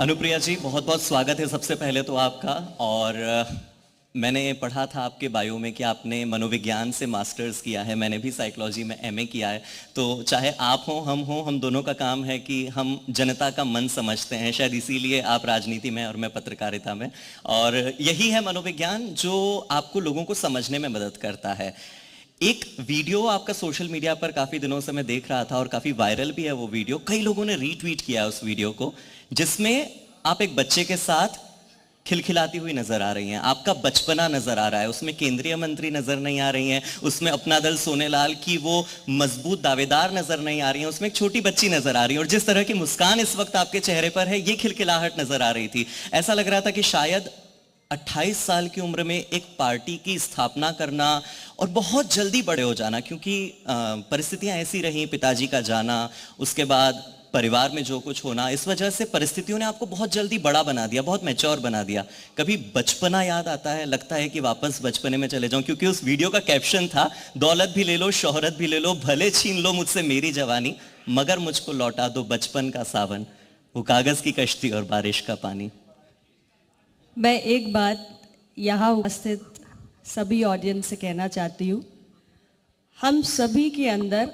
अनुप्रिया जी, बहुत बहुत स्वागत है सबसे पहले तो आपका। और मैंने पढ़ा था आपके बायो में कि आपने मनोविज्ञान से मास्टर्स किया है, मैंने भी साइकोलॉजी में एमए किया है। तो चाहे आप हो, हम दोनों का काम है कि हम जनता का मन समझते हैं, शायद इसीलिए आप राजनीति में और मैं पत्रकारिता में। और यही है मनोविज्ञान जो आपको लोगों को समझने में मदद करता है। एक वीडियो आपका सोशल मीडिया पर काफी दिनों से मैं देख रहा था और काफी वायरल भी है वो वीडियो, कई लोगों ने रीट्वीट किया है उस वीडियो को, जिसमें आप एक बच्चे के साथ खिलखिलाती हुई नजर आ रही हैं, आपका बचपना नजर आ रहा है, उसमें केंद्रीय मंत्री नजर नहीं आ रही हैं, उसमें अपना दल सोनेलाल की वो मजबूत दावेदार नजर नहीं आ रही हैं, उसमें एक छोटी बच्ची नजर आ रही है और जिस तरह की मुस्कान इस वक्त आपके चेहरे पर है, ये खिलखिलाहट नजर आ रही थी। ऐसा लग रहा था कि शायद 28 साल की उम्र में एक पार्टी की स्थापना करना और बहुत जल्दी बड़े हो जाना, क्योंकि परिस्थितियां ऐसी रही, पिताजी का जाना, उसके बाद परिवार में जो कुछ होना, इस वजह से परिस्थितियों ने आपको बहुत जल्दी बड़ा बना दिया, बहुत मैच्योर बना दिया। कभी बचपना याद आता है, लगता है कि वापस बचपने में चले जाऊं? क्योंकि उस वीडियो का कैप्शन था, दौलत भी ले लो, शोहरत भी ले लो, भले छीन लो मुझसे मेरी जवानी, मगर मुझको लौटा दो बचपन का सावन, वो कागज की कश्ती और बारिश का पानी। मैं एक बात यहाँ उपस्थित सभी ऑडियंस से कहना चाहती हूँ, हम सभी के अंदर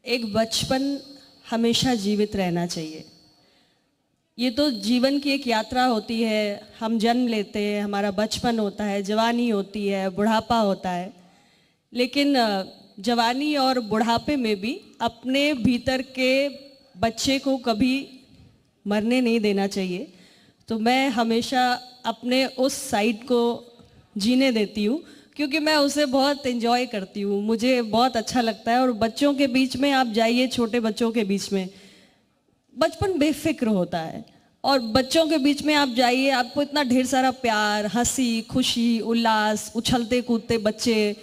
एक बचपन हमेशा जीवित रहना चाहिए। ये तो जीवन की एक यात्रा होती है, हम जन्म लेते हैं, हमारा बचपन होता है, जवानी होती है, बुढ़ापा होता है, लेकिन जवानी और बुढ़ापे में भी अपने भीतर के बच्चे को कभी मरने नहीं देना चाहिए। तो मैं हमेशा अपने उस साइड को जीने देती हूँ, क्योंकि मैं उसे बहुत एंजॉय करती हूँ, मुझे बहुत अच्छा लगता है। और बच्चों के बीच में आप जाइए, छोटे बच्चों के बीच में बचपन बेफिक्र होता है, और बच्चों के बीच में आप जाइए, आपको इतना ढेर सारा प्यार, हंसी, खुशी, उल्लास, उछलते कूदते बच्चे,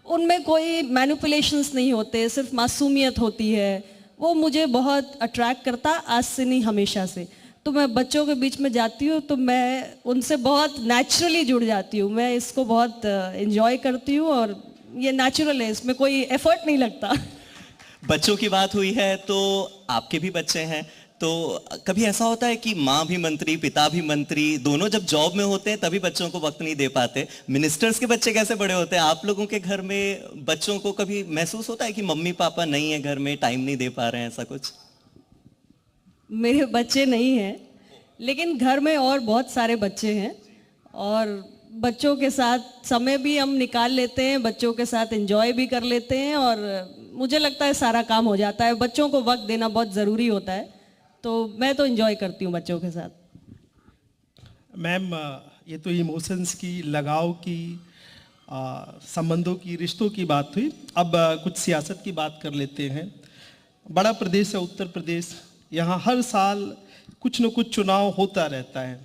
उनमें कोई मैनिपुलेशंस नहीं होते, सिर्फ मासूमियत होती है। वो मुझे बहुत अट्रैक्ट करता, आज से नहीं हमेशा से। तो मैं बच्चों के बीच में जाती हूँ तो मैं उनसे बहुत नेचुरली जुड़ जाती हूँ, मैं इसको बहुत एंजॉय करती हूँ और ये नेचुरल है, इसमें कोई एफर्ट नहीं लगता। बच्चों की बात हुई है तो आपके भी बच्चे हैं, तो कभी ऐसा होता है कि माँ भी मंत्री, पिता भी मंत्री, दोनों जब जॉब में होते हैं तभी बच्चों को वक्त नहीं दे पाते। मिनिस्टर्स के बच्चे कैसे बड़े होते हैं? आप लोगों के घर में बच्चों को कभी महसूस होता है कि मम्मी पापा नहीं है घर में, टाइम नहीं दे पा रहे हैं, ऐसा कुछ? मेरे बच्चे नहीं हैं, लेकिन घर में और बहुत सारे बच्चे हैं, और बच्चों के साथ समय भी हम निकाल लेते हैं, बच्चों के साथ एंजॉय भी कर लेते हैं, और मुझे लगता है सारा काम हो जाता है। बच्चों को वक्त देना बहुत ज़रूरी होता है, तो मैं तो एंजॉय करती हूँ बच्चों के साथ। मैम, ये तो इमोशंस की, लगाव की, संबंधों की, रिश्तों की बात हुई। अब कुछ सियासत की बात कर लेते हैं। बड़ा प्रदेश है उत्तर प्रदेश, यहाँ हर साल कुछ न कुछ चुनाव होता रहता है।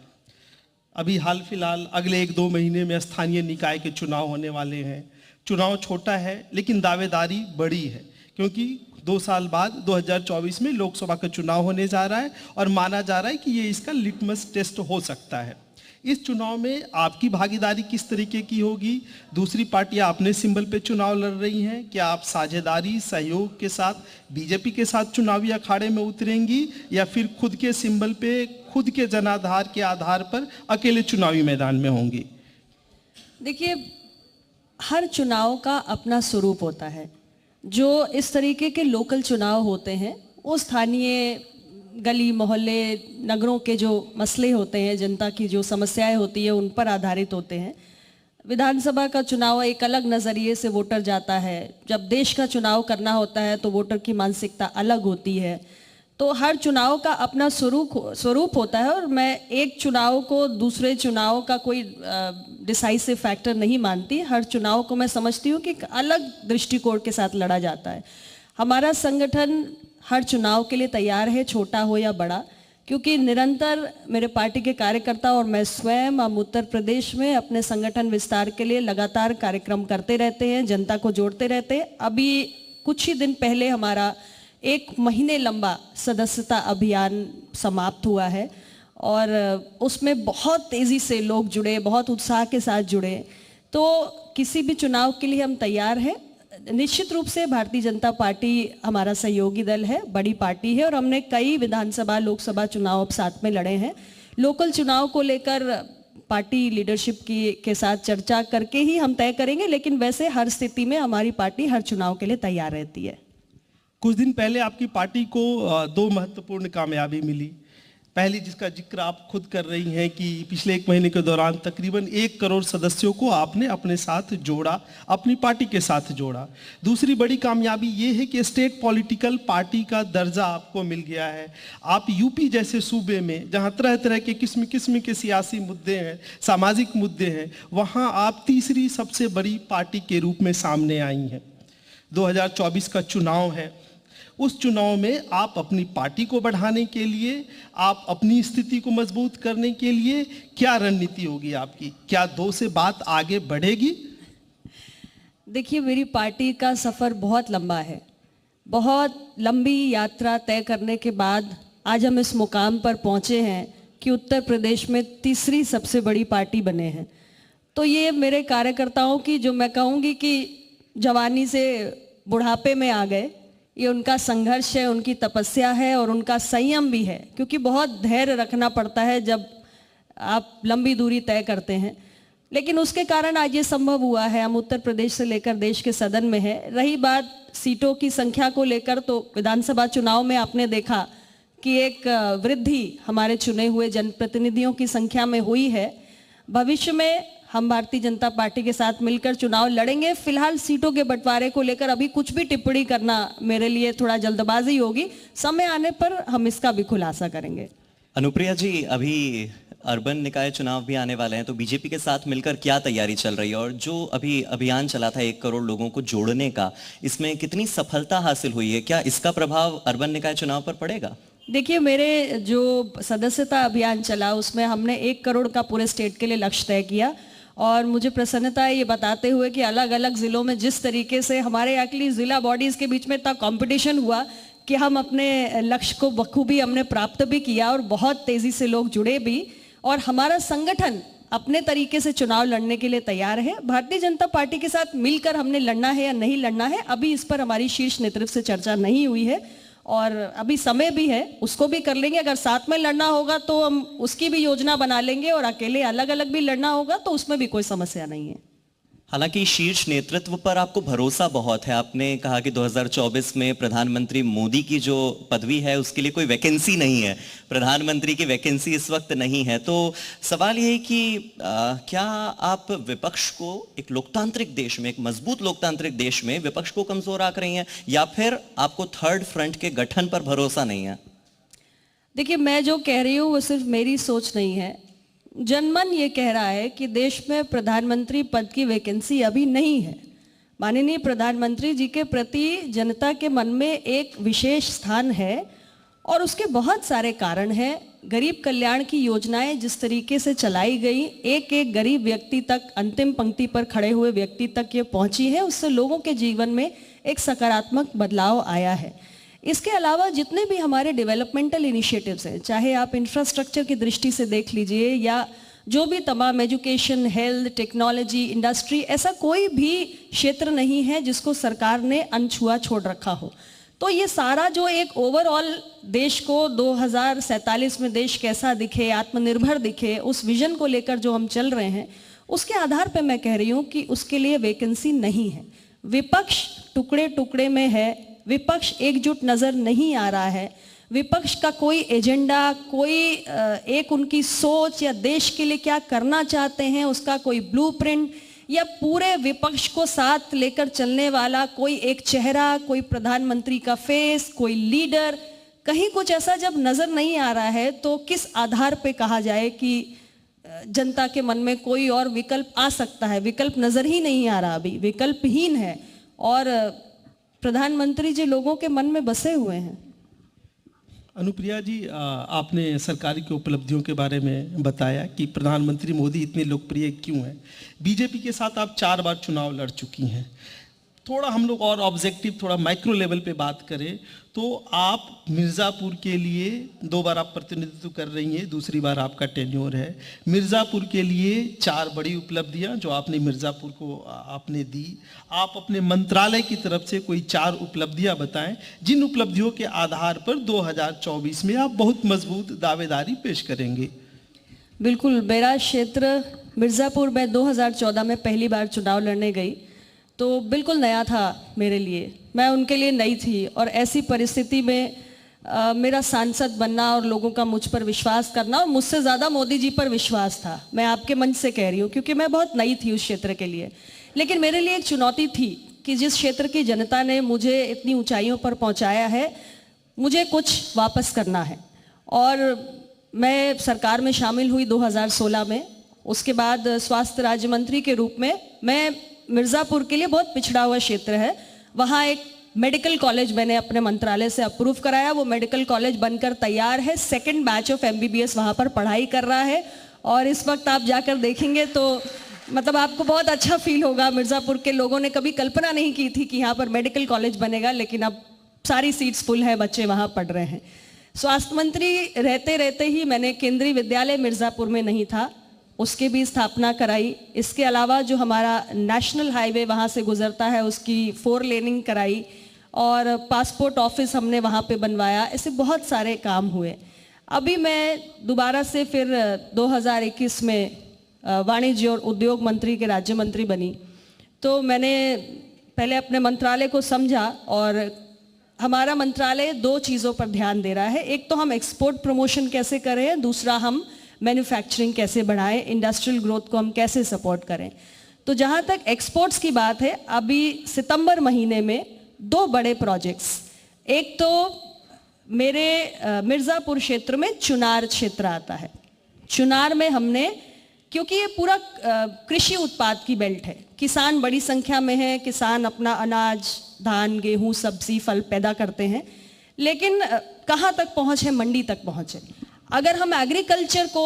अभी हाल फिलहाल अगले 1-2 महीने में स्थानीय निकाय के चुनाव होने वाले हैं। चुनाव छोटा है लेकिन दावेदारी बड़ी है, क्योंकि 2 साल बाद 2024 में लोकसभा का चुनाव होने जा रहा है और माना जा रहा है कि ये इसका लिटमस टेस्ट हो सकता है। इस चुनाव में आपकी भागीदारी किस तरीके की होगी? दूसरी पार्टियां अपने सिंबल पे चुनाव लड़ रही हैं, क्या आप साझेदारी, सहयोग के साथ बीजेपी के साथ चुनावी अखाड़े में उतरेंगी, या फिर खुद के सिंबल पे, खुद के जनाधार के आधार पर अकेले चुनावी मैदान में होंगी? देखिए, हर चुनाव का अपना स्वरूप होता है। जो इस तरीके के लोकल चुनाव होते हैं, वो स्थानीय गली मोहल्ले, नगरों के जो मसले होते हैं, जनता की जो समस्याएं होती है, उन पर आधारित होते हैं। विधानसभा का चुनाव एक अलग नज़रिए से वोटर जाता है, जब देश का चुनाव करना होता है तो वोटर की मानसिकता अलग होती है। तो हर चुनाव का अपना स्वरूप होता है, और मैं एक चुनाव को दूसरे चुनाव का कोई डिसाइसिव फैक्टर नहीं मानती। हर चुनाव को मैं समझती हूँ कि एक अलग दृष्टिकोण के साथ लड़ा जाता है। हमारा संगठन हर चुनाव के लिए तैयार है, छोटा हो या बड़ा, क्योंकि निरंतर मेरे पार्टी के कार्यकर्ता और मैं स्वयं हम उत्तर प्रदेश में अपने संगठन विस्तार के लिए लगातार कार्यक्रम करते रहते हैं, जनता को जोड़ते रहते हैं। अभी कुछ ही दिन पहले हमारा 1 महीने लंबा सदस्यता अभियान समाप्त हुआ है, और उसमें बहुत तेज़ी से लोग जुड़े, बहुत उत्साह के साथ जुड़े। तो किसी भी चुनाव के लिए हम तैयार हैं। निश्चित रूप से भारतीय जनता पार्टी हमारा सहयोगी दल है, बड़ी पार्टी है और हमने कई विधानसभा लोकसभा चुनाव अब साथ में लड़े हैं। लोकल चुनाव को लेकर पार्टी लीडरशिप के साथ चर्चा करके ही हम तय करेंगे, लेकिन वैसे हर स्थिति में हमारी पार्टी हर चुनाव के लिए तैयार रहती है। कुछ दिन पहले आपकी पार्टी को 2 महत्वपूर्ण कामयाबी मिली। पहली, जिसका जिक्र आप खुद कर रही हैं कि पिछले 1 महीने के दौरान तकरीबन 1 करोड़ सदस्यों को आपने अपने साथ जोड़ा, अपनी पार्टी के साथ जोड़ा। दूसरी बड़ी कामयाबी ये है कि स्टेट पॉलिटिकल पार्टी का दर्जा आपको मिल गया है। आप यूपी जैसे सूबे में, जहां तरह तरह के किस्म किस्म के सियासी मुद्दे हैं, सामाजिक मुद्दे हैं, वहां आप तीसरी सबसे बड़ी पार्टी के रूप में सामने आई हैं। 2024 का चुनाव है, उस चुनाव में आप अपनी पार्टी को बढ़ाने के लिए, आप अपनी स्थिति को मजबूत करने के लिए क्या रणनीति होगी आपकी? क्या 2 से बात आगे बढ़ेगी? देखिए, मेरी पार्टी का सफ़र बहुत लंबा है। बहुत लंबी यात्रा तय करने के बाद आज हम इस मुकाम पर पहुंचे हैं कि उत्तर प्रदेश में तीसरी सबसे बड़ी पार्टी बने हैं। तो ये मेरे कार्यकर्ताओं की, जो मैं कहूँगी कि जवानी से बुढ़ापे में आ गए, ये उनका संघर्ष है, उनकी तपस्या है और उनका संयम भी है, क्योंकि बहुत धैर्य रखना पड़ता है जब आप लंबी दूरी तय करते हैं। लेकिन उसके कारण आज ये संभव हुआ है। हम उत्तर प्रदेश से लेकर देश के सदन में है। रही बात सीटों की संख्या को लेकर, तो विधानसभा चुनाव में आपने देखा कि एक वृद्धि हमारे चुने हुए जनप्रतिनिधियों की संख्या में हुई है। भविष्य में हम भारतीय जनता पार्टी के साथ मिलकर चुनाव लड़ेंगे। फिलहाल सीटों के बंटवारे को लेकर अभी कुछ भी टिप्पणी करना मेरे लिए थोड़ा जल्दबाजी होगी। समय आने पर हम इसका भी खुलासा करेंगे। अनुप्रिया जी, अभी अर्बन निकाय चुनाव भी आने वाले हैं, तो बीजेपी के साथ मिलकर क्या तैयारी चल रही है? और जो अभी अभियान चला था 1 करोड़ लोगों को जोड़ने का, इसमें कितनी सफलता हासिल हुई है? क्या इसका प्रभाव अर्बन निकाय चुनाव पर पड़ेगा? देखिए, मेरे जो सदस्यता अभियान चला उसमें हमने 1 करोड़ का पूरे स्टेट के लिए लक्ष्य तय किया और मुझे प्रसन्नता है ये बताते हुए कि अलग अलग ज़िलों में जिस तरीके से हमारे एक्चुअली ज़िला बॉडीज़ के बीच में इतना कंपटीशन हुआ कि हम अपने लक्ष्य को बखूबी हमने प्राप्त भी किया और बहुत तेज़ी से लोग जुड़े भी, और हमारा संगठन अपने तरीके से चुनाव लड़ने के लिए तैयार है। भारतीय जनता पार्टी के साथ मिलकर हमने लड़ना है या नहीं लड़ना है, अभी इस पर हमारी शीर्ष नेतृत्व से चर्चा नहीं हुई है और अभी समय भी है, उसको भी कर लेंगे। अगर साथ में लड़ना होगा तो हम उसकी भी योजना बना लेंगे और अकेले अलग अलग भी लड़ना होगा तो उसमें भी कोई समस्या नहीं है। हालांकि शीर्ष नेतृत्व पर आपको भरोसा बहुत है। आपने कहा कि 2024 में प्रधानमंत्री मोदी की जो पदवी है उसके लिए कोई वैकेंसी नहीं है, प्रधानमंत्री की वैकेंसी इस वक्त नहीं है। तो सवाल ये है कि क्या आप विपक्ष को, एक लोकतांत्रिक देश में, एक मजबूत लोकतांत्रिक देश में विपक्ष को कमजोर आंक रही हैं, या फिर आपको थर्ड फ्रंट के गठन पर भरोसा नहीं है? देखिए, मैं जो कह रही हूँ वो सिर्फ मेरी सोच नहीं है। जनमन ये कह रहा है कि देश में प्रधानमंत्री पद की वैकेंसी अभी नहीं है। माननीय प्रधानमंत्री जी के प्रति जनता के मन में एक विशेष स्थान है और उसके बहुत सारे कारण हैं। गरीब कल्याण की योजनाएं जिस तरीके से चलाई गई, एक एक गरीब व्यक्ति तक, अंतिम पंक्ति पर खड़े हुए व्यक्ति तक ये पहुंची है, उससे लोगों के जीवन में एक सकारात्मक बदलाव आया है। इसके अलावा जितने भी हमारे डेवलपमेंटल इनिशिएटिव्स हैं, चाहे आप इंफ्रास्ट्रक्चर की दृष्टि से देख लीजिए या जो भी तमाम एजुकेशन, हेल्थ, टेक्नोलॉजी, इंडस्ट्री, ऐसा कोई भी क्षेत्र नहीं है जिसको सरकार ने अनछुआ छोड़ रखा हो। तो ये सारा जो एक ओवरऑल देश को 2047 में देश कैसा दिखे, आत्मनिर्भर दिखे, उस विजन को लेकर जो हम चल रहे हैं, उसके आधार पर मैं कह रही हूँ कि उसके लिए वैकेंसी नहीं है। विपक्ष टुकड़े टुकड़े में है, विपक्ष एकजुट नजर नहीं आ रहा है। विपक्ष का कोई एजेंडा, कोई एक उनकी सोच या देश के लिए क्या करना चाहते हैं उसका कोई ब्लूप्रिंट या पूरे विपक्ष को साथ लेकर चलने वाला कोई एक चेहरा, कोई प्रधानमंत्री का फेस, कोई लीडर, कहीं कुछ ऐसा जब नजर नहीं आ रहा है तो किस आधार पे कहा जाए कि जनता के मन में कोई और विकल्प आ सकता है? विकल्प नजर ही नहीं आ रहा, अभी विकल्पहीन है और प्रधानमंत्री जी लोगों के मन में बसे हुए हैं। अनुप्रिया जी, आपने सरकार की उपलब्धियों के बारे में बताया कि प्रधानमंत्री मोदी इतने लोकप्रिय क्यों हैं। बीजेपी के साथ आप 4 बार चुनाव लड़ चुकी हैं, थोड़ा हम लोग और ऑब्जेक्टिव, थोड़ा माइक्रो लेवल पे बात करें तो आप मिर्ज़ापुर के लिए 2 बार आप प्रतिनिधित्व कर रही हैं, दूसरी बार आपका टेन्योर है। मिर्ज़ापुर के लिए 4 बड़ी उपलब्धियां जो आपने मिर्ज़ापुर को आपने दी। आप अपने मंत्रालय की तरफ से कोई 4 उपलब्धियां बताएं जिन उपलब्धियों के आधार पर 2024 में आप बहुत मजबूत दावेदारी पेश करेंगे। बिल्कुल, मेरा क्षेत्र मिर्ज़ापुर में 2014 में पहली बार चुनाव लड़ने गई तो बिल्कुल नया था मेरे लिए, मैं उनके लिए नई थी और ऐसी परिस्थिति में मेरा सांसद बनना और लोगों का मुझ पर विश्वास करना, और मुझसे ज़्यादा मोदी जी पर विश्वास था, मैं आपके मंच से कह रही हूँ क्योंकि मैं बहुत नई थी उस क्षेत्र के लिए। लेकिन मेरे लिए एक चुनौती थी कि जिस क्षेत्र की जनता ने मुझे इतनी ऊंचाइयों पर पहुँचाया है, मुझे कुछ वापस करना है। और मैं सरकार में शामिल हुई 2016 में। उसके बाद स्वास्थ्य राज्य मंत्री के रूप में मैं मिर्ज़ापुर के लिए बहुत पिछड़ा हुआ क्षेत्र है, वहाँ एक मेडिकल कॉलेज मैंने अपने मंत्रालय से अप्रूव कराया। वो मेडिकल कॉलेज बनकर तैयार है, 2nd बैच ऑफ MBBS वहाँ पर पढ़ाई कर रहा है और इस वक्त आप जाकर देखेंगे तो मतलब आपको बहुत अच्छा फील होगा। मिर्ज़ापुर के लोगों ने कभी कल्पना नहीं की थी कि यहाँ पर मेडिकल कॉलेज बनेगा, लेकिन अब सारी सीट्स फुल है, बच्चे वहाँ पढ़ रहे हैं। स्वास्थ्य मंत्री रहते रहते ही मैंने केंद्रीय विद्यालय मिर्ज़ापुर में नहीं था, उसकी भी स्थापना कराई। इसके अलावा जो हमारा नेशनल हाईवे वहाँ से गुजरता है उसकी 4 लेनिंग कराई और पासपोर्ट ऑफिस हमने वहाँ पे बनवाया। ऐसे बहुत सारे काम हुए। अभी मैं दोबारा से फिर 2021 में वाणिज्य और उद्योग मंत्री के राज्य मंत्री बनी, तो मैंने पहले अपने मंत्रालय को समझा और हमारा मंत्रालय 2 चीज़ों पर ध्यान दे रहा है। एक तो हम एक्सपोर्ट प्रमोशन कैसे करें, दूसरा हम मैन्युफैक्चरिंग कैसे बढ़ाएं, इंडस्ट्रियल ग्रोथ को हम कैसे सपोर्ट करें। तो जहाँ तक एक्सपोर्ट्स की बात है, अभी सितंबर महीने में 2 बड़े प्रोजेक्ट्स, एक तो मेरे मिर्ज़ापुर क्षेत्र में चुनार क्षेत्र आता है। चुनार में हमने, क्योंकि ये पूरा कृषि उत्पाद की बेल्ट है, किसान बड़ी संख्या में है, किसान अपना अनाज, धान, गेहूँ, सब्जी, फल पैदा करते हैं, लेकिन कहाँ तक पहुँच है? मंडी तक पहुँच है। अगर हम एग्रीकल्चर को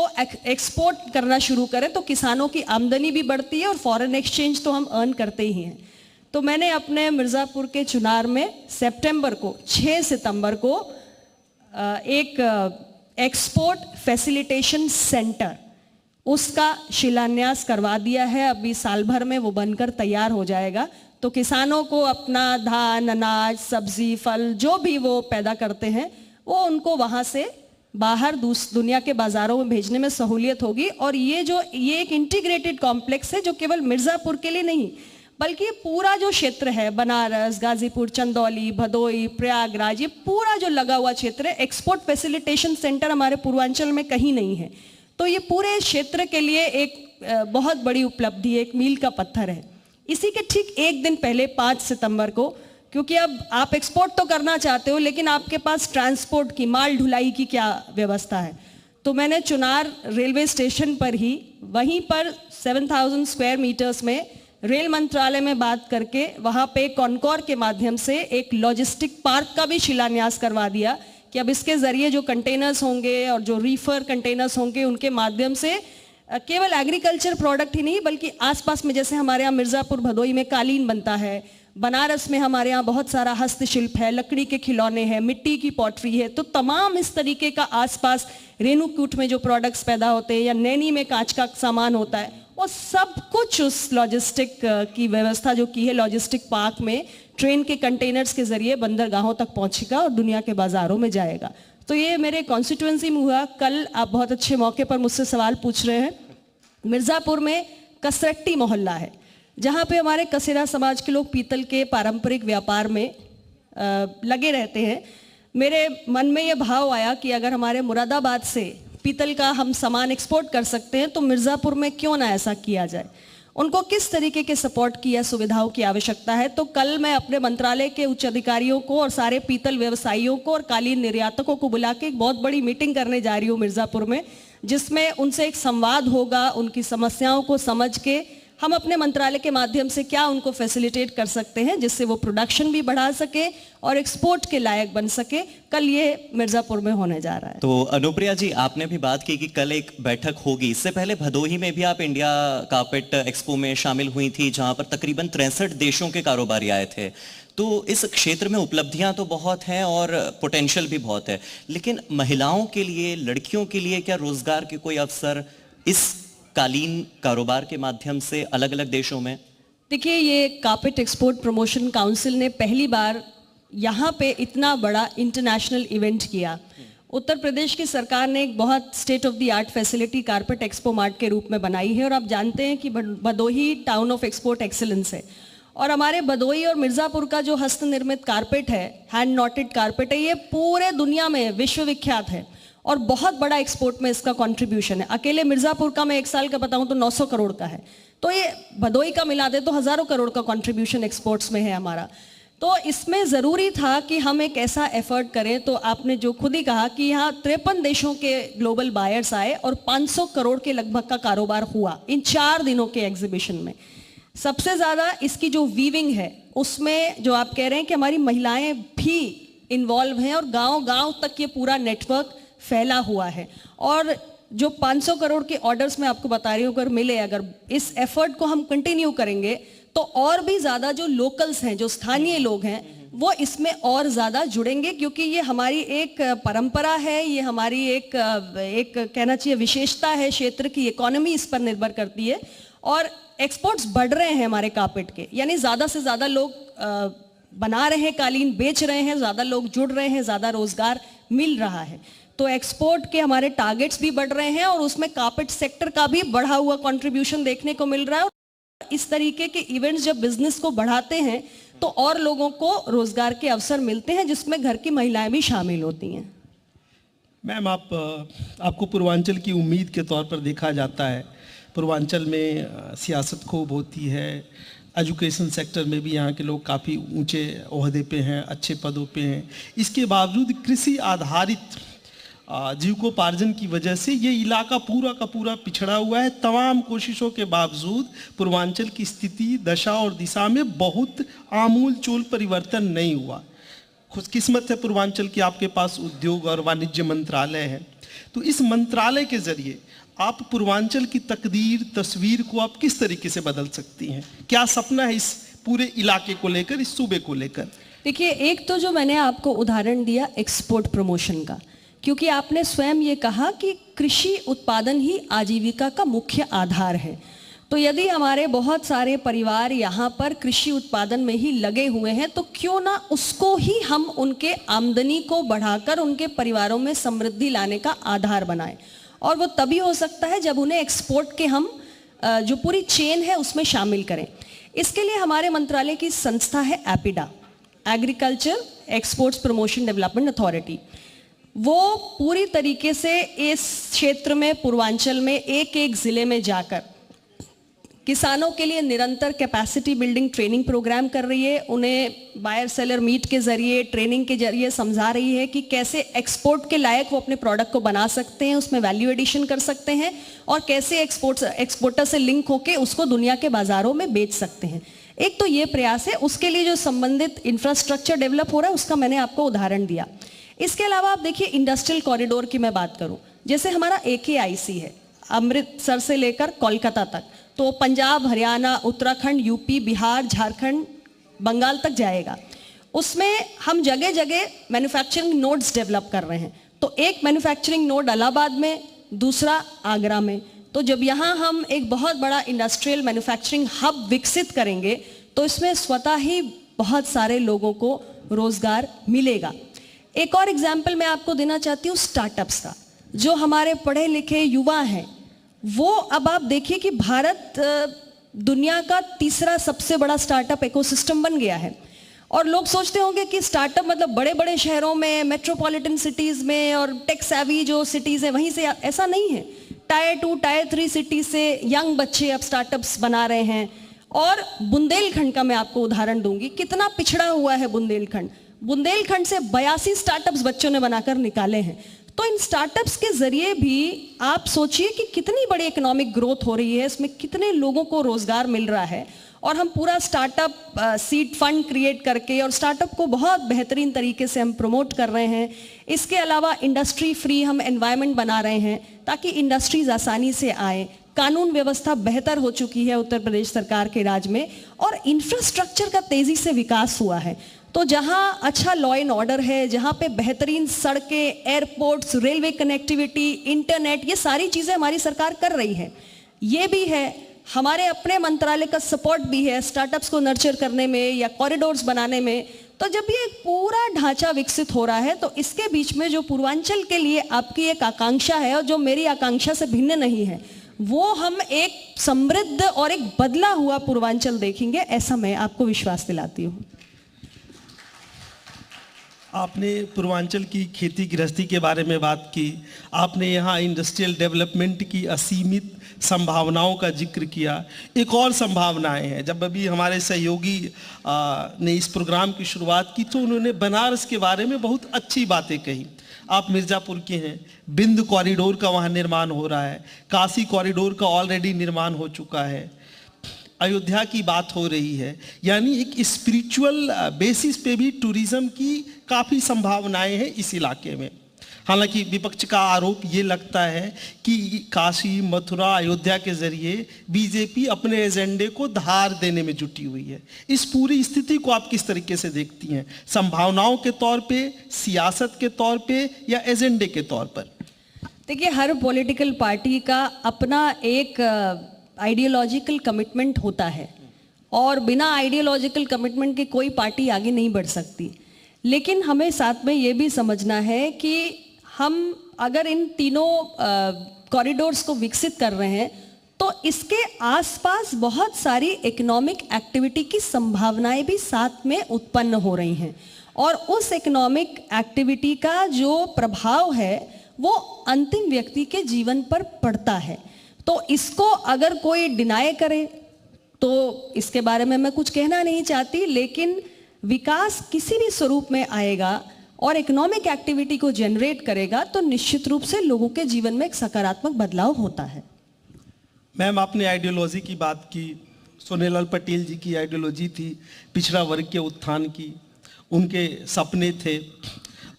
एक्सपोर्ट करना शुरू करें तो किसानों की आमदनी भी बढ़ती है और फॉरेन एक्सचेंज तो हम अर्न करते ही हैं। तो मैंने अपने मिर्ज़ापुर के चुनार में 6 सितंबर को एक एक्सपोर्ट फैसिलिटेशन सेंटर, उसका शिलान्यास करवा दिया है। अभी साल भर में वो बनकर तैयार हो जाएगा। तो किसानों को अपना धान, अनाज, सब्जी, फल जो भी वो पैदा करते हैं वो उनको वहाँ से बाहर दुनिया के बाजारों में भेजने में सहूलियत होगी। और ये एक इंटीग्रेटेड कॉम्प्लेक्स है जो केवल मिर्ज़ापुर के लिए नहीं बल्कि ये पूरा जो क्षेत्र है, बनारस, गाजीपुर, चंदौली, भदोई, प्रयागराज, ये पूरा जो लगा हुआ क्षेत्र है, एक्सपोर्ट फैसिलिटेशन सेंटर हमारे पूर्वांचल में कहीं नहीं है। तो ये पूरे क्षेत्र के लिए एक बहुत बड़ी उपलब्धि है, एक मील का पत्थर है। इसी के ठीक एक दिन पहले 5 सितंबर को, क्योंकि अब आप एक्सपोर्ट तो करना चाहते हो लेकिन आपके पास ट्रांसपोर्ट की, माल ढुलाई की क्या व्यवस्था है, तो मैंने चुनार रेलवे स्टेशन पर ही, वहीं पर 7000 स्क्वायर मीटर्स में रेल मंत्रालय में बात करके वहाँ पे कॉनकॉर के माध्यम से एक लॉजिस्टिक पार्क का भी शिलान्यास करवा दिया कि अब इसके ज़रिए जो कंटेनर्स होंगे और जो रीफर कंटेनर्स होंगे उनके माध्यम से केवल एग्रीकल्चर प्रोडक्ट ही नहीं बल्कि आसपास में, जैसे हमारे यहाँ मिर्ज़ापुर भदोई में कालीन बनता है, बनारस में हमारे यहाँ बहुत सारा हस्तशिल्प है, लकड़ी के खिलौने हैं, मिट्टी की पॉटरी है, तो तमाम इस तरीके का आसपास रेणुकूट में जो प्रोडक्ट्स पैदा होते हैं या नैनी में कांच का सामान होता है, वो सब कुछ उस लॉजिस्टिक की व्यवस्था जो की है लॉजिस्टिक पार्क में, ट्रेन के कंटेनर्स के जरिए बंदरगाहों तक पहुँचेगा और दुनिया के बाजारों में जाएगा। तो ये मेरे कॉन्स्टिट्यूएंसी में हुआ। कल आप बहुत अच्छे मौके पर मुझसे सवाल पूछ रहे हैं। मिर्ज़ापुर में कसरट्टी मोहल्ला है जहाँ पे हमारे कसेरा समाज के लोग पीतल के पारंपरिक व्यापार में लगे रहते हैं। मेरे मन में ये भाव आया कि अगर हमारे मुरादाबाद से पीतल का हम सामान एक्सपोर्ट कर सकते हैं तो मिर्ज़ापुर में क्यों ना ऐसा किया जाए। उनको किस तरीके के सपोर्ट की या सुविधाओं की आवश्यकता है। तो कल मैं अपने मंत्रालय के उच्च अधिकारियों को और सारे पीतल व्यवसायियों को और कालीन निर्यातकों को बुला के एक बहुत बड़ी मीटिंग करने जा रही हूँ मिर्ज़ापुर में, जिसमें उनसे एक संवाद होगा, उनकी समस्याओं को समझ के हम अपने मंत्रालय के माध्यम से क्या उनको फैसिलिटेट कर सकते हैं जिससे वो प्रोडक्शन भी बढ़ा सके और एक्सपोर्ट के लायक बन सके। कल ये मिर्जापुर में होने जा रहा है। तो अनुप्रिया जी, आपने भी बात की कि कल एक बैठक होगी। इससे पहले भदोही में भी आप इंडिया कारपेट एक्सपो में शामिल हुई थी, जहां पर तकरीबन 63 देशों के कारोबारी आए थे। तो इस क्षेत्र में उपलब्धियां तो बहुत हैं और पोटेंशियल भी बहुत है, लेकिन महिलाओं के लिए, लड़कियों के लिए क्या रोजगार के कोई अवसर इस कालीन कारोबार के माध्यम से अलग अलग देशों में? देखिए, ये कारपेट एक्सपोर्ट प्रमोशन काउंसिल ने पहली बार यहाँ पे इतना बड़ा इंटरनेशनल इवेंट किया। उत्तर प्रदेश की सरकार ने एक बहुत state of the art facility carpet expo mart के रूप में बनाई है और आप जानते हैं कि Bhadohi town of export excellence है और हमारे भदोही और मिर्जापुर का जो हस्तनिर्मित कारपेट है, हैंड नॉटेड कारपेट है, ये पूरे दुनिया में विश्वविख्यात है और बहुत बड़ा एक्सपोर्ट में इसका कंट्रीब्यूशन है। अकेले मिर्जापुर का मैं एक साल का बताऊं तो 900 करोड़ का है, तो ये भदोही का मिला दे तो हजारों करोड़ का कंट्रीब्यूशन एक्सपोर्ट्स में है हमारा। तो इसमें ज़रूरी था कि हम एक ऐसा एफर्ट करें। तो आपने जो खुद ही कहा कि यहाँ 53 देशों के ग्लोबल बायर्स आए और 500 करोड़ के लगभग का कारोबार हुआ इन 4 दिनों के एग्जीबिशन में। सबसे ज़्यादा इसकी जो वीविंग है उसमें जो आप कह रहे हैं कि हमारी महिलाएं भी इन्वॉल्व हैं और गांव-गांव तक ये पूरा नेटवर्क फैला हुआ है। और जो 500 करोड़ के ऑर्डर्स मैं आपको बता रही हूँ, अगर मिले, अगर इस एफर्ट को हम कंटिन्यू करेंगे तो और भी ज़्यादा जो लोकल्स हैं, जो स्थानीय लोग हैं, वो इसमें और ज़्यादा जुड़ेंगे, क्योंकि ये हमारी एक परंपरा है, ये हमारी एक कहना चाहिए विशेषता है क्षेत्र की। इकोनॉमी इस पर निर्भर करती है और एक्सपोर्ट्स बढ़ रहे हैं हमारे कारपेट के, यानी ज़्यादा से ज़्यादा लोग बना रहे हैं, कालीन बेच रहे हैं, ज़्यादा लोग जुड़ रहे हैं, ज़्यादा रोजगार मिल रहा है। तो एक्सपोर्ट के हमारे टारगेट्स भी बढ़ रहे हैं और उसमें कारपेट सेक्टर का भी बढ़ा हुआ कंट्रीब्यूशन देखने को मिल रहा है। इस तरीके के इवेंट्स जब बिजनेस को बढ़ाते हैं तो और लोगों को रोजगार के अवसर मिलते हैं, जिसमें घर की महिलाएं भी शामिल होती हैं। मैम, आपको पूर्वांचल की उम्मीद के तौर पर देखा जाता है। पूर्वांचल में सियासत खूब होती है, एजुकेशन सेक्टर में भी यहाँ के लोग काफ़ी ऊंचे ओहदे पे हैं, अच्छे पदों पे हैं। इसके बावजूद कृषि आधारित जीविकोपार्जन की वजह से ये इलाका पूरा का पूरा पिछड़ा हुआ है। तमाम कोशिशों के बावजूद पूर्वांचल की स्थिति, दशा और दिशा में बहुत आमूल चूल परिवर्तन नहीं हुआ। खुशकिस्मत है पूर्वांचल की, आपके पास उद्योग और वाणिज्य मंत्रालय है। तो इस मंत्रालय के जरिए आप पूर्वांचल की तकदीर, तस्वीर को आप किस तरीके से बदल सकती हैं? क्या सपना है इस पूरे इलाके को लेकर, इस सूबे को लेकर? देखिए, एक तो जो मैंने आपको उदाहरण दिया एक्सपोर्ट प्रमोशन का, क्योंकि आपने स्वयं ये कहा कि कृषि उत्पादन ही आजीविका का मुख्य आधार है। तो यदि हमारे बहुत सारे परिवार यहाँ पर कृषि उत्पादन में ही लगे हुए हैं, तो क्यों ना उसको ही हम उनके आमदनी को बढ़ाकर उनके परिवारों में समृद्धि लाने का आधार बनाएं। और वो तभी हो सकता है जब उन्हें एक्सपोर्ट के हम जो पूरी चेन है उसमें शामिल करें। इसके लिए हमारे मंत्रालय की संस्था है APEDA, agriculture exports promotion development authority. वो पूरी तरीके से इस क्षेत्र में, पूर्वांचल में एक एक जिले में जाकर किसानों के लिए निरंतर कैपेसिटी बिल्डिंग ट्रेनिंग प्रोग्राम कर रही है। उन्हें बायर सेलर मीट के जरिए, ट्रेनिंग के जरिए समझा रही है कि कैसे एक्सपोर्ट के लायक वो अपने प्रोडक्ट को बना सकते हैं, उसमें वैल्यू एडिशन कर सकते हैं और कैसे एक्सपोर्टर से लिंक होकर उसको दुनिया के बाजारों में बेच सकते हैं। एक तो ये प्रयास है, उसके लिए जो संबंधित इंफ्रास्ट्रक्चर डेवलप हो रहा है उसका मैंने आपको उदाहरण दिया। इसके अलावा आप देखिए, इंडस्ट्रियल कॉरिडोर की मैं बात करूं, जैसे हमारा AKIC है अमृतसर से लेकर कोलकाता तक, तो पंजाब, हरियाणा, उत्तराखंड, यूपी, बिहार, झारखंड, बंगाल तक जाएगा। उसमें हम जगह जगह मैन्युफैक्चरिंग नोड्स डेवलप कर रहे हैं। तो एक मैन्युफैक्चरिंग नोड इलाहाबाद में, दूसरा आगरा में। तो जब यहाँ हम एक बहुत बड़ा इंडस्ट्रियल मैन्युफैक्चरिंग हब विकसित करेंगे तो इसमें स्वतः ही बहुत सारे लोगों को रोजगार मिलेगा। एक और एग्जाम्पल मैं आपको देना चाहती हूँ स्टार्टअप्स का। जो हमारे पढ़े लिखे युवा हैं, वो अब आप देखिए कि भारत दुनिया का तीसरा सबसे बड़ा स्टार्टअप इकोसिस्टम बन गया है। और लोग सोचते होंगे कि स्टार्टअप मतलब बड़े बड़े शहरों में, मेट्रोपॉलिटन सिटीज़ में और टेक सेवी जो सिटीज़ हैं वहीं से, ऐसा नहीं है। टायर 2, टायर 3 सिटी से यंग बच्चे अब स्टार्टअप्स बना रहे हैं। और बुंदेलखंड का मैं आपको उदाहरण दूंगी, कितना पिछड़ा हुआ है बुंदेलखंड। बुंदेलखंड से 82 स्टार्टअप्स बच्चों ने बनाकर निकाले हैं। तो इन स्टार्टअप्स के जरिए भी आप सोचिए कि कितनी बड़ी इकोनॉमिक ग्रोथ हो रही है, इसमें कितने लोगों को रोजगार मिल रहा है। और हम पूरा स्टार्टअप सीड फंड क्रिएट करके और स्टार्टअप को बहुत बेहतरीन तरीके से हम प्रमोट कर रहे हैं। इसके अलावा इंडस्ट्री फ्री हम एनवायरनमेंट बना रहे हैं ताकि इंडस्ट्रीज आसानी से आए। कानून व्यवस्था बेहतर हो चुकी है उत्तर प्रदेश सरकार के राज में, और इंफ्रास्ट्रक्चर का तेजी से विकास हुआ है। तो जहां अच्छा लॉ एंड ऑर्डर है, जहां पे बेहतरीन सड़कें, एयरपोर्ट्स, रेलवे कनेक्टिविटी, इंटरनेट, ये सारी चीजें हमारी सरकार कर रही है। ये भी है, हमारे अपने मंत्रालय का सपोर्ट भी है स्टार्टअप्स को नर्चर करने में या कॉरिडोर्स बनाने में। तो जब ये पूरा ढांचा विकसित हो रहा है, तो इसके बीच में जो पूर्वांचल के लिए आपकी एक आकांक्षा है और जो मेरी आकांक्षा से भिन्न नहीं है, वो हम एक समृद्ध और एक बदला हुआ पूर्वांचल देखेंगे, ऐसा मैं आपको विश्वास दिलाती हूँ। आपने पूर्वांचल की खेती गृहस्थी के बारे में बात की, आपने यहाँ इंडस्ट्रियल डेवलपमेंट की असीमित संभावनाओं का जिक्र किया। एक और संभावनाएं हैं, जब अभी हमारे सहयोगी ने इस प्रोग्राम की शुरुआत की तो उन्होंने बनारस के बारे में बहुत अच्छी बातें कही। आप मिर्ज़ापुर के हैं, बिंद कॉरिडोर का वहाँ निर्माण हो रहा है, काशी कॉरिडोर का ऑलरेडी निर्माण हो चुका है, अयोध्या की बात हो रही है। यानी एक स्पिरिचुअल बेसिस पे भी टूरिज्म की काफ़ी संभावनाएं हैं इस इलाके में। हालांकि विपक्ष का आरोप ये लगता है कि काशी, मथुरा, अयोध्या के जरिए बीजेपी अपने एजेंडे को धार देने में जुटी हुई है। इस पूरी स्थिति को आप किस तरीके से देखती हैं, संभावनाओं के तौर पे, सियासत के तौर पे, या एजेंडे के तौर पर? देखिए, हर पॉलिटिकल पार्टी का अपना एक आइडियोलॉजिकल कमिटमेंट होता है, और बिना आइडियोलॉजिकल कमिटमेंट के कोई पार्टी आगे नहीं बढ़ सकती। लेकिन हमें साथ में ये भी समझना है कि हम अगर इन तीनों कॉरिडोर्स को विकसित कर रहे हैं, तो इसके आसपास बहुत सारी इकोनॉमिक एक्टिविटी की संभावनाएं भी साथ में उत्पन्न हो रही हैं, और उस इकोनॉमिक एक्टिविटी का जो प्रभाव है वो अंतिम व्यक्ति के जीवन पर पड़ता है। तो इसको अगर कोई डिनाय करे तो इसके बारे में मैं कुछ कहना नहीं चाहती, लेकिन विकास किसी भी स्वरूप में आएगा और इकोनॉमिक एक्टिविटी को जनरेट करेगा तो निश्चित रूप से लोगों के जीवन में एक सकारात्मक बदलाव होता है। मैम, आपने आइडियोलॉजी की बात की, सोनेलाल पटेल जी की आइडियोलॉजी थी पिछड़ा वर्ग के उत्थान की, उनके सपने थे।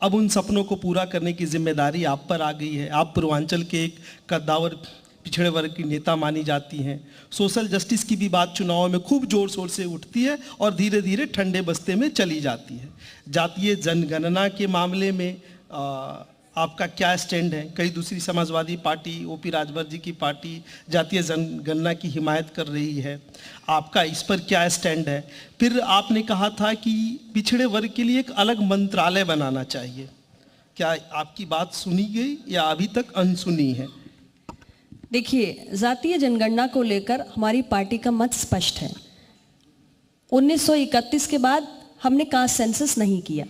अब उन सपनों को पूरा करने की जिम्मेदारी आप पर आ गई है। आप पूर्वांचल के एक कद्दावर पिछड़े वर्ग की नेता मानी जाती हैं। सोशल जस्टिस की भी बात चुनाव में खूब जोर शोर से उठती है और धीरे धीरे ठंडे बस्ते में चली जाती है। जातीय जनगणना के मामले में आपका क्या स्टैंड है? कई दूसरी समाजवादी पार्टी, ओपी राजभर जी की पार्टी जातीय जनगणना की हिमायत कर रही है, आपका इस पर क्या स्टैंड है? फिर आपने कहा था कि पिछड़े वर्ग के लिए एक अलग मंत्रालय बनाना चाहिए, क्या आपकी बात सुनी गई या अभी तक अनसुनी है? देखिए, जातीय जनगणना को लेकर हमारी पार्टी का मत स्पष्ट है। 1931 के बाद हमने कास्ट सेंसस नहीं किया।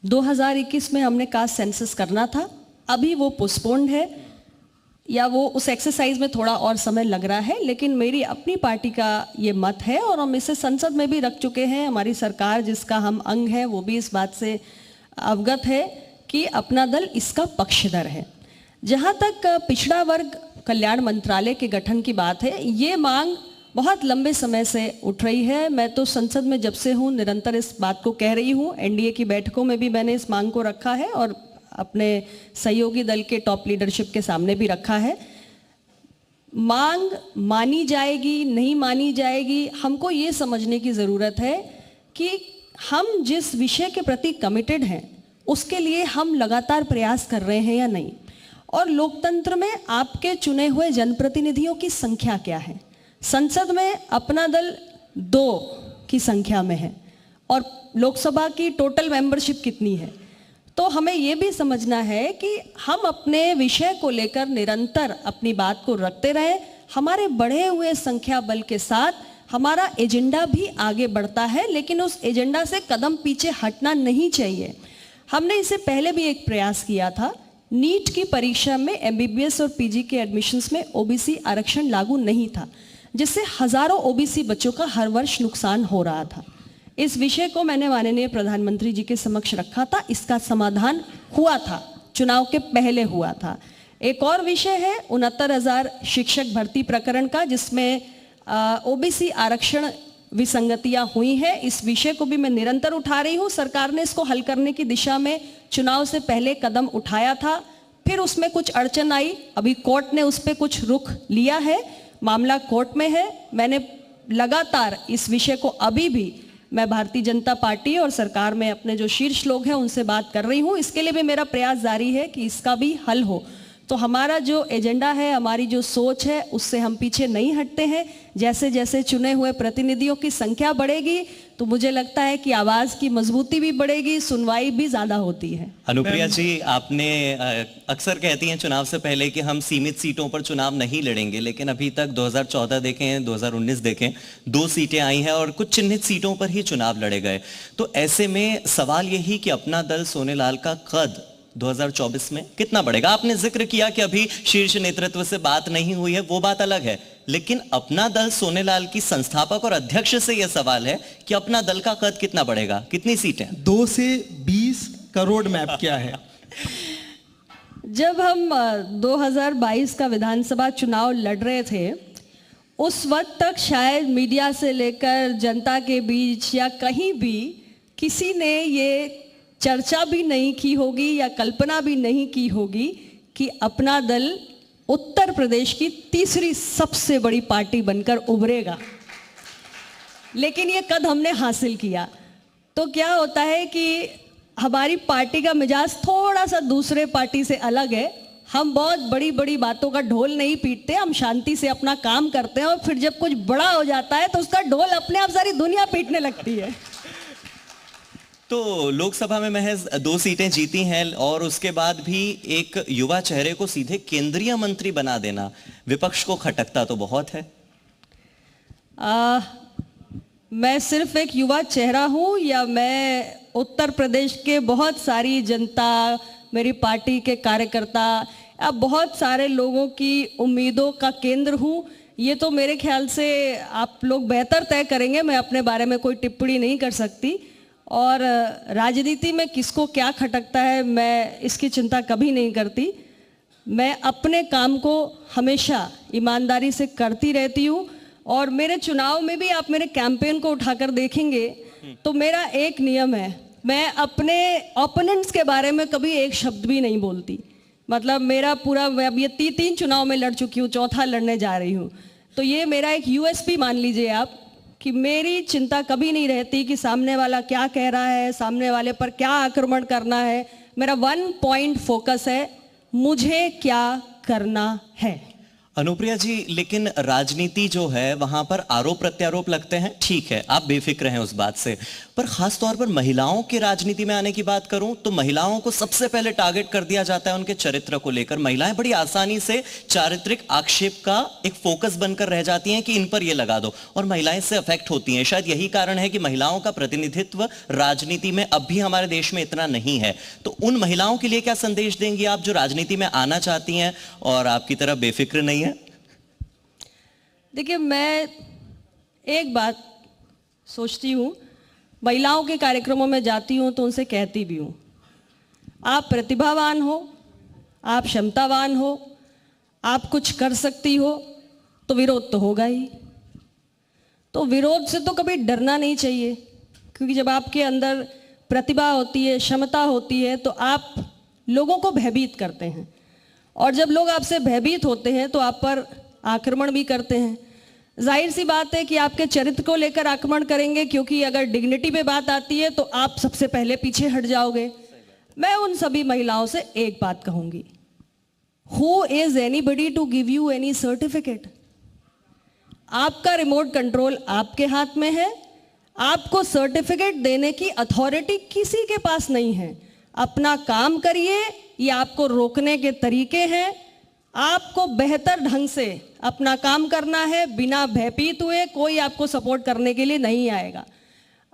2021 में हमने कास्ट सेंसस करना था, अभी वो पोस्टपोन्ड है, या वो उस एक्सरसाइज में थोड़ा और समय लग रहा है। लेकिन मेरी अपनी पार्टी का ये मत है और हम इसे संसद में भी रख चुके हैं। हमारी सरकार जिसका हम अंग है वो भी इस बात से अवगत है कि अपना दल इसका पक्षधर है। जहाँ तक पिछड़ा वर्ग कल्याण मंत्रालय के गठन की बात है, ये मांग बहुत लंबे समय से उठ रही है। मैं तो संसद में जब से हूँ निरंतर इस बात को कह रही हूँ। एनडीए की बैठकों में भी मैंने इस मांग को रखा है और अपने सहयोगी दल के टॉप लीडरशिप के सामने भी रखा है। मांग मानी जाएगी, नहीं मानी जाएगी, हमको ये समझने की ज़रूरत है कि हम जिस विषय के प्रति कमिटेड हैं उसके लिए हम लगातार प्रयास कर रहे हैं या नहीं, और लोकतंत्र में आपके चुने हुए जनप्रतिनिधियों की संख्या क्या है। संसद में अपना दल 2 की संख्या में है और लोकसभा की टोटल मेंबरशिप कितनी है। तो हमें ये भी समझना है कि हम अपने विषय को लेकर निरंतर अपनी बात को रखते रहें। हमारे बढ़े हुए संख्या बल के साथ हमारा एजेंडा भी आगे बढ़ता है, लेकिन उस एजेंडा से कदम पीछे हटना नहीं चाहिए। हमने इससे पहले भी एक प्रयास किया था। नीट की परीक्षा में एमबीबीएस और पीजी के एडमिशन्स में ओबीसी आरक्षण लागू नहीं था, जिससे हजारों ओबीसी बच्चों का हर वर्ष नुकसान हो रहा था। इस विषय को मैंने माननीय प्रधानमंत्री जी के समक्ष रखा था, इसका समाधान हुआ था चुनाव के पहले हुआ था। एक और विषय है 69,000 शिक्षक भर्ती प्रकरण का, जिसमें ओबीसी आरक्षण विसंगतियां हुई हैं। इस विषय को भी मैं निरंतर उठा रही हूं। सरकार ने इसको हल करने की दिशा में चुनाव से पहले कदम उठाया था, फिर उसमें कुछ अड़चन आई, अभी कोर्ट ने उस पर कुछ रुख लिया है, मामला कोर्ट में है। मैंने लगातार इस विषय को अभी भी मैं भारतीय जनता पार्टी और सरकार में अपने जो शीर्ष लोग हैं उनसे बात कर रही हूं। इसके लिए भी मेरा प्रयास जारी है कि इसका भी हल हो। तो हमारा जो एजेंडा है, हमारी जो सोच है, उससे हम पीछे नहीं हटते हैं। जैसे जैसे चुने हुए प्रतिनिधियों की संख्या बढ़ेगी तो मुझे लगता है कि आवाज की मजबूती भी बढ़ेगी, सुनवाई भी ज्यादा होती है। अनुप्रिया जी, आपने अक्सर कहती हैं चुनाव से पहले कि हम सीमित सीटों पर चुनाव नहीं लड़ेंगे, लेकिन अभी तक 2014 देखें, 2019 देखें, 2 सीटें आई हैं और कुछ चिन्हित सीटों पर ही चुनाव लड़े गए। तो ऐसे में सवाल यही कि अपना दल सोनेलाल का कद 2024 में कितना बढ़ेगा? आपने जिक्र किया कि अभी शीर्ष नेतृत्व से बात नहीं हुई है, वो बात अलग है, लेकिन अपना दल सोनेलाल की संस्थापक और अध्यक्ष से यह सवाल है कि अपना दल का कद कितना बढ़ेगा, कितनी सीटें? 2 से 20 करोड़ मैप क्या है? जब हम 2022 का विधानसभा चुनाव लड़ रहे थे, उस वक्त तक शायद मीडिया से लेकर जनता के बीच या कहीं भी किसी ने ये चर्चा भी नहीं की होगी या कल्पना भी नहीं की होगी कि अपना दल उत्तर प्रदेश की तीसरी सबसे बड़ी पार्टी बनकर उभरेगा। लेकिन ये कद हमने हासिल किया। तो क्या होता है कि हमारी पार्टी का मिजाज थोड़ा सा दूसरे पार्टी से अलग है। हम बहुत बड़ी बड़ी बातों का ढोल नहीं पीटते, हम शांति से अपना काम करते हैं और फिर जब कुछ बड़ा हो जाता है तो उसका ढोल अपने आप सारी दुनिया पीटने लगती है। तो लोकसभा में महज 2 सीटें जीती हैं और उसके बाद भी एक युवा चेहरे को सीधे केंद्रीय मंत्री बना देना विपक्ष को खटकता तो बहुत है। मैं सिर्फ एक युवा चेहरा हूं या मैं उत्तर प्रदेश के बहुत सारी जनता, मेरी पार्टी के कार्यकर्ता या बहुत सारे लोगों की उम्मीदों का केंद्र हूं? ये तो मेरे ख्याल से आप लोग बेहतर तय करेंगे। मैं अपने बारे में कोई टिप्पणी नहीं कर सकती। और राजनीति में किसको क्या खटकता है, मैं इसकी चिंता कभी नहीं करती। मैं अपने काम को हमेशा ईमानदारी से करती रहती हूँ। और मेरे चुनाव में भी आप मेरे कैंपेन को उठाकर देखेंगे तो मेरा एक नियम है, मैं अपने ओपोनेंट्स के बारे में कभी एक शब्द भी नहीं बोलती। मतलब मेरा पूरा, अब ये 3 चुनाव में लड़ चुकी हूँ, चौथा लड़ने जा रही हूँ। तो ये मेरा एक यूएसपी मान लीजिए आप, कि मेरी चिंता कभी नहीं रहती कि सामने वाला क्या कह रहा है, सामने वाले पर क्या आक्रमण करना है। मेरा 1 पॉइंट फोकस है, मुझे क्या करना है। अनुप्रिया जी, लेकिन राजनीति जो है वहां पर आरोप प्रत्यारोप लगते हैं, ठीक है, आप बेफिक्र हैं उस बात से, पर खास तौर पर महिलाओं की राजनीति में आने की बात करूं तो महिलाओं को सबसे पहले टारगेट कर दिया जाता है उनके चरित्र को लेकर। महिलाएं बड़ी आसानी से चारित्रिक आक्षेप का एक फोकस बनकर रह जाती हैं कि इन पर यह लगा दो, और महिलाएं इससे अफेक्ट होती हैं। शायद यही कारण है कि महिलाओं का प्रतिनिधित्व राजनीति में अब भी हमारे देश में इतना नहीं है। तो उन महिलाओं के लिए क्या संदेश देंगी आप जो राजनीति में आना चाहती हैं और आपकी तरह बेफिक्र नहीं है? देखिए, मैं एक बात सोचती हूँ, महिलाओं के कार्यक्रमों में जाती हूँ तो उनसे कहती भी हूँ, आप प्रतिभावान हो, आप क्षमतावान हो, आप कुछ कर सकती हो, तो विरोध तो होगा ही। तो विरोध से तो कभी डरना नहीं चाहिए, क्योंकि जब आपके अंदर प्रतिभा होती है, क्षमता होती है, तो आप लोगों को भयभीत करते हैं। और जब लोग आपसे भयभीत होते हैं तो आप पर आक्रमण भी करते हैं। जाहिर सी बात है कि आपके चरित्र को लेकर आक्रमण करेंगे, क्योंकि अगर डिग्निटी पे बात आती है तो आप सबसे पहले पीछे हट जाओगे। मैं उन सभी महिलाओं से एक बात कहूंगी, who is anybody to give you any certificate? आपका रिमोट कंट्रोल आपके हाथ में है, आपको सर्टिफिकेट देने की अथॉरिटी किसी के पास नहीं है। अपना काम करिए, ये आपको रोकने के तरीके हैं। आपको बेहतर ढंग से अपना काम करना है, बिना भयभीत हुए। कोई आपको सपोर्ट करने के लिए नहीं आएगा।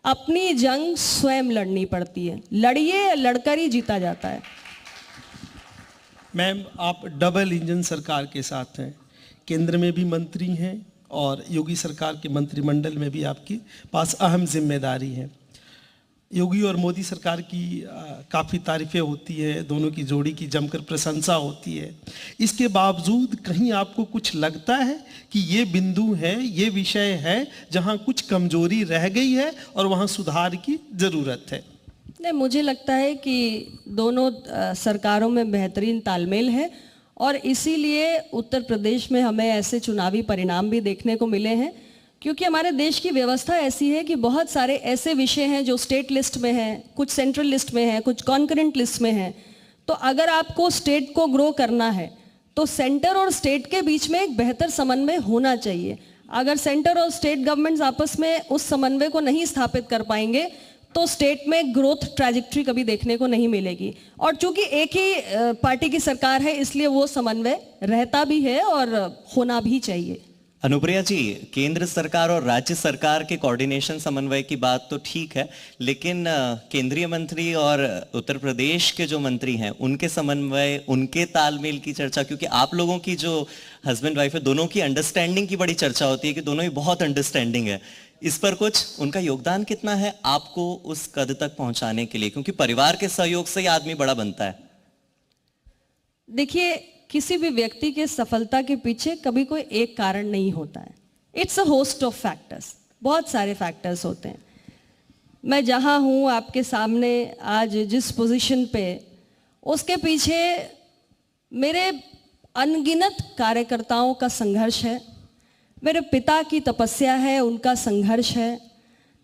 अपनी जंग स्वयं लड़नी पड़ती है, लड़िए, लड़कर ही जीता जाता है। मैम, आप डबल इंजन सरकार के साथ हैं, केंद्र में भी मंत्री हैं और योगी सरकार के मंत्रिमंडल में भी आपके पास अहम जिम्मेदारी है। योगी और मोदी सरकार की काफ़ी तारीफ़ें होती है, दोनों की जोड़ी की जमकर प्रशंसा होती है। इसके बावजूद कहीं आपको कुछ लगता है कि ये बिंदु है, ये विषय है जहाँ कुछ कमजोरी रह गई है और वहाँ सुधार की ज़रूरत है? नहीं, मुझे लगता है कि दोनों सरकारों में बेहतरीन तालमेल है और इसीलिए उत्तर प्रदेश में हमें ऐसे चुनावी परिणाम भी देखने को मिले हैं, क्योंकि हमारे देश की व्यवस्था ऐसी है कि बहुत सारे ऐसे विषय हैं जो स्टेट लिस्ट में हैं, कुछ सेंट्रल लिस्ट में हैं, कुछ कॉन्करेंट लिस्ट में हैं। तो अगर आपको स्टेट को ग्रो करना है तो सेंटर और स्टेट के बीच में एक बेहतर समन्वय होना चाहिए। अगर सेंटर और स्टेट गवर्नमेंट्स आपस में उस समन्वय को नहीं स्थापित कर पाएंगे तो स्टेट में ग्रोथ ट्रैजेक्टरी कभी देखने को नहीं मिलेगी। और चूंकि एक ही पार्टी की सरकार है इसलिए वो समन्वय रहता भी है और होना भी चाहिए। अनुप्रिया जी, केंद्र सरकार और राज्य सरकार के कोऑर्डिनेशन समन्वय की बात तो ठीक है, लेकिन केंद्रीय मंत्री और उत्तर प्रदेश के जो मंत्री हैं उनके समन्वय, उनके तालमेल की चर्चा, क्योंकि आप लोगों की जो हस्बैंड वाइफ है दोनों की अंडरस्टैंडिंग की बड़ी चर्चा होती है कि दोनों ही बहुत अंडरस्टैंडिंग है। इस पर कुछ उनका योगदान कितना है आपको उस कद तक पहुंचाने के लिए, क्योंकि परिवार के सहयोग से ही आदमी बड़ा बनता है? देखिए, किसी भी व्यक्ति के सफलता के पीछे कभी कोई एक कारण नहीं होता है। It's a host of factors, बहुत सारे फैक्टर्स होते हैं। मैं जहाँ हूँ आपके सामने आज जिस पोजीशन पे, उसके पीछे मेरे अनगिनत कार्यकर्ताओं का संघर्ष है, मेरे पिता की तपस्या है, उनका संघर्ष है,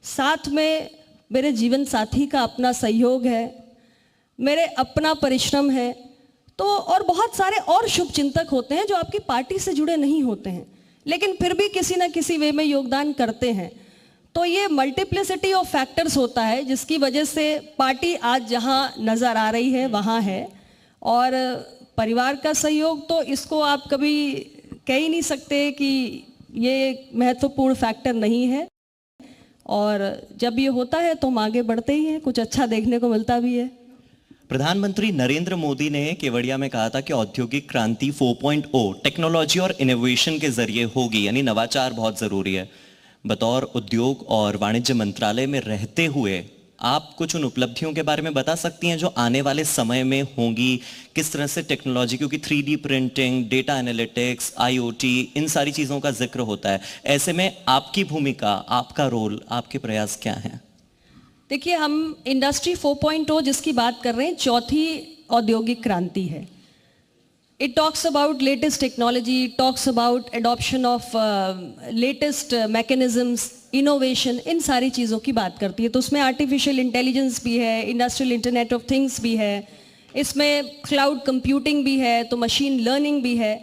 साथ में मेरे जीवन साथी का अपना सहयोग है, मेरे अपना परिश्रम है, तो और बहुत सारे और शुभ चिंतक होते हैं जो आपकी पार्टी से जुड़े नहीं होते हैं लेकिन फिर भी किसी ना किसी वे में योगदान करते हैं। तो ये मल्टीप्लिसिटी ऑफ फैक्टर्स होता है जिसकी वजह से पार्टी आज जहां नज़र आ रही है वहां है। और परिवार का सहयोग तो इसको आप कभी कह ही नहीं सकते कि ये महत्वपूर्ण फैक्टर नहीं है, और जब ये होता है तो हम आगे बढ़ते ही हैं, कुछ अच्छा देखने को मिलता भी है। प्रधानमंत्री नरेंद्र मोदी ने केवड़िया में कहा था कि औद्योगिक क्रांति 4.0 टेक्नोलॉजी और इनोवेशन के जरिए होगी, यानी नवाचार बहुत जरूरी है। बतौर उद्योग और वाणिज्य मंत्रालय में रहते हुए आप कुछ उन उपलब्धियों के बारे में बता सकती हैं जो आने वाले समय में होंगी? किस तरह से टेक्नोलॉजी, क्योंकि 3D printing, data analytics, IoT, इन सारी चीजों का जिक्र होता है। ऐसे में आपकी भूमिका, आपका रोल, आपके प्रयास क्या हैं? देखिए, हम इंडस्ट्री 4.0 जिसकी बात कर रहे हैं, चौथी औद्योगिक क्रांति है। It talks about latest technology, it talks about adoption of latest mechanisms, innovation, इन सारी चीज़ों की बात करती है। तो उसमें आर्टिफिशियल इंटेलिजेंस भी है, इंडस्ट्रियल इंटरनेट ऑफ थिंग्स भी है, इसमें क्लाउड कंप्यूटिंग भी है, तो मशीन लर्निंग भी है।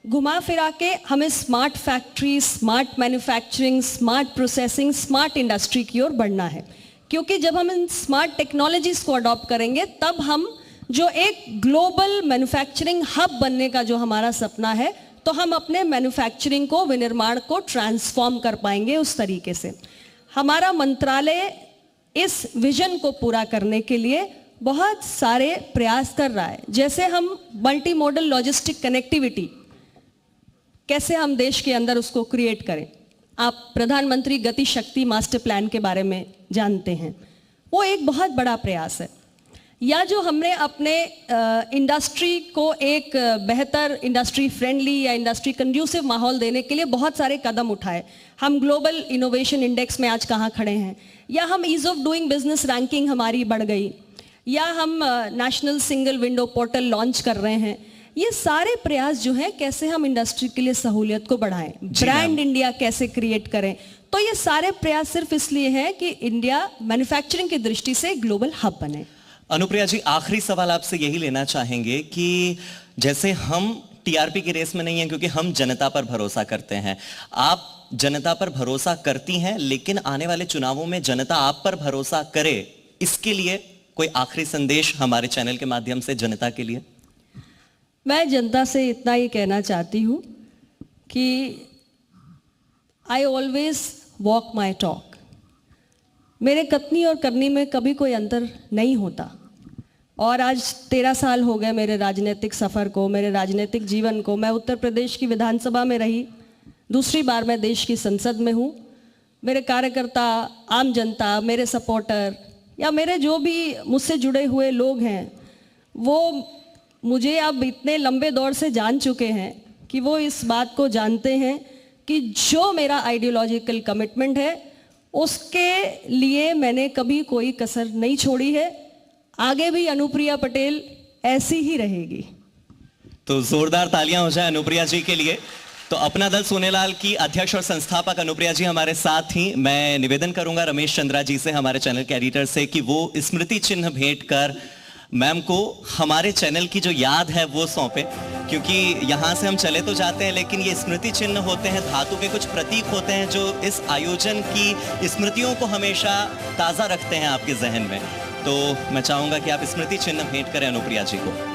घुमा फिरा के हमें smart factory, smart manufacturing, smart processing, smart industry की ओर बढ़ना है। क्योंकि जब हम इन स्मार्ट टेक्नोलॉजीज को अडॉप्ट करेंगे तब हम जो एक ग्लोबल मैन्युफैक्चरिंग हब बनने का जो हमारा सपना है, तो हम अपने मैन्युफैक्चरिंग को, विनिर्माण को ट्रांसफॉर्म कर पाएंगे उस तरीके से। हमारा मंत्रालय इस विजन को पूरा करने के लिए बहुत सारे प्रयास कर रहा है। जैसे हम मल्टी मॉडल लॉजिस्टिक कनेक्टिविटी कैसे हम देश के अंदर उसको क्रिएट करें। आप प्रधानमंत्री गति शक्ति मास्टर प्लान के बारे में जानते हैं, वो एक बहुत बड़ा प्रयास है। या जो हमने अपने इंडस्ट्री को एक बेहतर इंडस्ट्री फ्रेंडली या इंडस्ट्री कंड्यूसिव माहौल देने के लिए बहुत सारे कदम उठाए। हम ग्लोबल इनोवेशन इंडेक्स में आज कहाँ खड़े हैं, या हम ease of doing business ranking हमारी बढ़ गई, या हम national single window portal launch कर रहे हैं। ये सारे प्रयास जो हैं, कैसे हम इंडस्ट्री के लिए सहूलियत को बढ़ाएं, ब्रांड इंडिया कैसे क्रिएट करें, तो ये सारे प्रयास सिर्फ इसलिए हैं कि इंडिया मैन्युफैक्चरिंग की दृष्टि से ग्लोबल हब बने। अनुप्रिया जी, आखिरी सवाल आपसे यही लेना चाहेंगे कि जैसे हम टीआरपी की रेस में नहीं हैं क्योंकि हम जनता पर भरोसा करते हैं, आप जनता पर भरोसा करती हैं, लेकिन आने वाले चुनावों में जनता आप पर भरोसा करे, इसके लिए कोई आखिरी संदेश हमारे चैनल के माध्यम से जनता के लिए? मैं जनता से इतना ही कहना चाहती हूँ कि I always walk my talk. मेरे कथनी और करनी में कभी कोई अंतर नहीं होता। और आज 13 साल हो गए मेरे राजनीतिक सफ़र को, मेरे राजनीतिक जीवन को। मैं उत्तर प्रदेश की विधानसभा में रही, दूसरी बार मैं देश की संसद में हूँ। मेरे कार्यकर्ता, आम जनता, मेरे सपोर्टर या मेरे जो भी मुझसे जुड़े हुए लोग हैं, वो मुझे अब इतने लंबे दौर से जान चुके हैं कि वो इस बात को जानते हैं कि जो मेरा आइडियोलॉजिकल कमिटमेंट है उसके लिए मैंने कभी कोई कसर नहीं छोड़ी है। आगे भी अनुप्रिया पटेल ऐसी ही रहेगी। तो जोरदार तालियां हो जाए अनुप्रिया जी के लिए। तो अपना दल सोनेलाल की अध्यक्ष और संस्थापक अनुप्रिया जी हमारे साथ ही। मैं निवेदन करूंगा रमेश चंद्रा जी से, हमारे चैनल के एडिटर से, कि वो स्मृति चिन्ह भेंट कर मैम को हमारे चैनल की जो याद है वो सौंपे, क्योंकि यहाँ से हम चले तो जाते हैं लेकिन ये स्मृति चिन्ह होते हैं, धातु के कुछ प्रतीक होते हैं जो इस आयोजन की स्मृतियों को हमेशा ताज़ा रखते हैं आपके जहन में। तो मैं चाहूँगा कि आप स्मृति चिन्ह भेंट करें अनुप्रिया जी को।